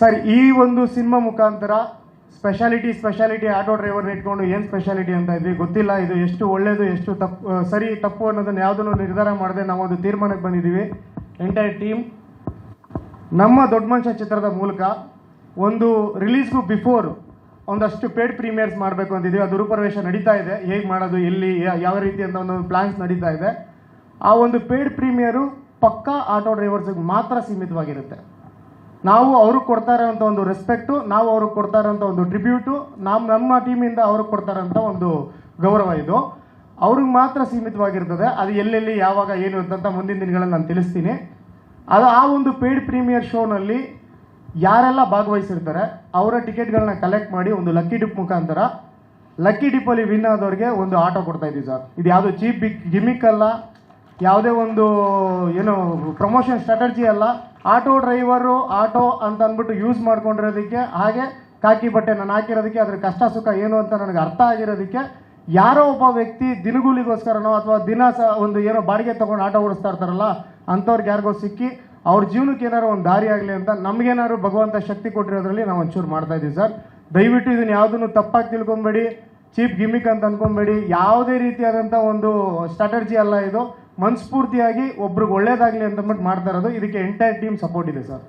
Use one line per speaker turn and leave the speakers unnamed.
Sir ಈ ಒಂದು cinema ಮುಖಾಂತರ ಸ್ಪೆಷಾಲಿಟಿ ಆಟೋ ಡ್ರೈವರ್ನ ಇಟ್ಕೊಂಡು ಏನು ಸ್ಪೆಷಾಲಿಟಿ ಅಂತ ಇದ್ವಿ ಗೊತ್ತಿಲ್ಲ. ಇದು ಎಷ್ಟು ಒಳ್ಳೆಯದು ಎಷ್ಟು ಸರಿ ತಪ್ಪು ಅನ್ನೋದನ್ನು ಯಾವುದನ್ನು ನಿರ್ಧಾರ ಮಾಡದೆ ನಾವು ಒಂದು ತೀರ್ಮಾನಕ್ಕೆ ಬಂದಿದ್ದೀವಿ. ಎಂಟೈರ್ ಟೀಮ್ ನಮ್ಮ ದೊಡ್ಡ ಮನುಷ್ಯ ಚಿತ್ರದ ಮೂಲಕ ಒಂದು ರಿಲೀಸ್ಗೂ ಬಿಫೋರ್ ಒಂದಷ್ಟು ಪೇಡ್ ಪ್ರೀಮಿಯರ್ಸ್ ಮಾಡಬೇಕು ಅಂತಿದ್ದೀವಿ. ಅದು ರೂಪುರೇಷೆ ನಡೀತಾ ಇದೆ. ಹೇಗೆ ಮಾಡೋದು, ಎಲ್ಲಿ, ಯಾವ ರೀತಿ ಅಂತ ಒಂದು ಪ್ಲಾನ್ಸ್ ನಡೀತಾ ಇದೆ. ಆ ಒಂದು ಪೇಡ್ ಪ್ರೀಮಿಯರು ಪಕ್ಕಾ ಆಟೋ ಡ್ರೈವರ್ಸ್ಗೆ ಮಾತ್ರ ಸೀಮಿತವಾಗಿರುತ್ತೆ. ನಾವು ಅವ್ರಿಗೆ ಕೊಡ್ತಾ ಇರೋಂಥ ಒಂದು ರೆಸ್ಪೆಕ್ಟು, ನಾವು ಅವ್ರಿಗೆ ಕೊಡ್ತಾ ಇರೋಂಥ ಒಂದು ಟ್ರಿಬ್ಯೂಟು, ನಮ್ಮ ಟೀಮಿಂದ ಅವ್ರಿಗೆ ಕೊಡ್ತಾ ಇರೋಂಥ ಒಂದು ಗೌರವ ಇದು ಅವ್ರಿಗೆ ಮಾತ್ರ ಸೀಮಿತವಾಗಿರ್ತದೆ. ಅದು ಎಲ್ಲೆಲ್ಲಿ ಯಾವಾಗ ಏನು ಅಂತ ಮುಂದಿನ ದಿನಗಳಲ್ಲಿ ನಾನು ತಿಳಿಸ್ತೀನಿ. ಅದು ಆ ಒಂದು ಪೇಡ್ ಪ್ರೀಮಿಯರ್ ಶೋನಲ್ಲಿ ಯಾರೆಲ್ಲ ಭಾಗವಹಿಸಿರ್ತಾರೆ ಅವರ ಟಿಕೆಟ್ಗಳನ್ನ ಕಲೆಕ್ಟ್ ಮಾಡಿ ಒಂದು ಲಕ್ಕಿ ಡಿಪ್ ಮುಖಾಂತರ ಲಕ್ಕಿ ಡಿಪ್ಪಲ್ಲಿ ವಿನ್ ಆದವ್ರಿಗೆ ಒಂದು ಆಟೋ ಕೊಡ್ತಾ ಇದ್ದೀವಿ ಸರ್. ಇದು ಯಾವುದೋ ಚೀಪ್ ಗಿಮಿಕ್ ಅಲ್ಲ, ಯಾವುದೇ ಒಂದು ಏನು ಪ್ರಮೋಷನ್ ಸ್ಟ್ರಾಟಜಿ ಅಲ್ಲ. ಆಟೋ ಡ್ರೈವರು ಆಟೋ ಅಂತ ಅಂದ್ಬಿಟ್ಟು ಯೂಸ್ ಮಾಡ್ಕೊಂಡಿರೋದಕ್ಕೆ, ಹಾಗೆ ಕಾಕಿ ಬಟ್ಟೆ ನಾನು ಹಾಕಿರೋದಕ್ಕೆ ಅದ್ರ ಕಷ್ಟ ಸುಖ ಏನು ಅಂತ ನನಗೆ ಅರ್ಥ ಆಗಿರೋದಕ್ಕೆ, ಯಾರೋ ಒಬ್ಬ ವ್ಯಕ್ತಿ ದಿನಗೂಲಿಗೋಸ್ಕರನೋ ಅಥವಾ ಒಂದು ಏನೋ ಬಾಡಿಗೆ ತೊಗೊಂಡು ಆಟೋ ಓಡಿಸ್ತಾ ಇರ್ತಾರಲ್ಲ ಅಂಥವ್ರಿಗೆ ಯಾರಿಗೋ ಸಿಕ್ಕಿ ಅವ್ರ ಜೀವನಕ್ಕೆ ಏನಾರು ಒಂದು ದಾರಿ ಆಗಲಿ ಅಂತ ನಮಗೇನಾದ್ರು ಭಗವಂತ ಶಕ್ತಿ ಕೊಟ್ಟಿರೋದ್ರಲ್ಲಿ ನಾವು ಒಂಚೂರು ಮಾಡ್ತಾ ಇದ್ದೀವಿ ಸರ್. ದಯವಿಟ್ಟು ಇದನ್ನು ಯಾವುದನ್ನು ತಪ್ಪಾಗಿ ತಿಳ್ಕೊಬೇಡಿ, ಚೀಪ್ ಗಿಮಿಕ್ ಅಂತ ಅನ್ಕೊಬೇಡಿ. ಯಾವುದೇ ರೀತಿಯಾದಂಥ ಒಂದು ಸ್ಟ್ರಾಟಜಿ ಅಲ್ಲ ಇದು. ಮನಸ್ಫೂರ್ತಿಯಾಗಿ ಒಬ್ರಿಗೆ ಒಳ್ಳೇದಾಗಲಿ ಅಂತಂದ್ಬಿಟ್ಟು ಮಾಡ್ತಾ ಇರೋದು. ಇದಕ್ಕೆ ಎಂಟೈರ್ ಟೀಮ್ ಸಪೋರ್ಟ್ ಇದೆ ಸರ್.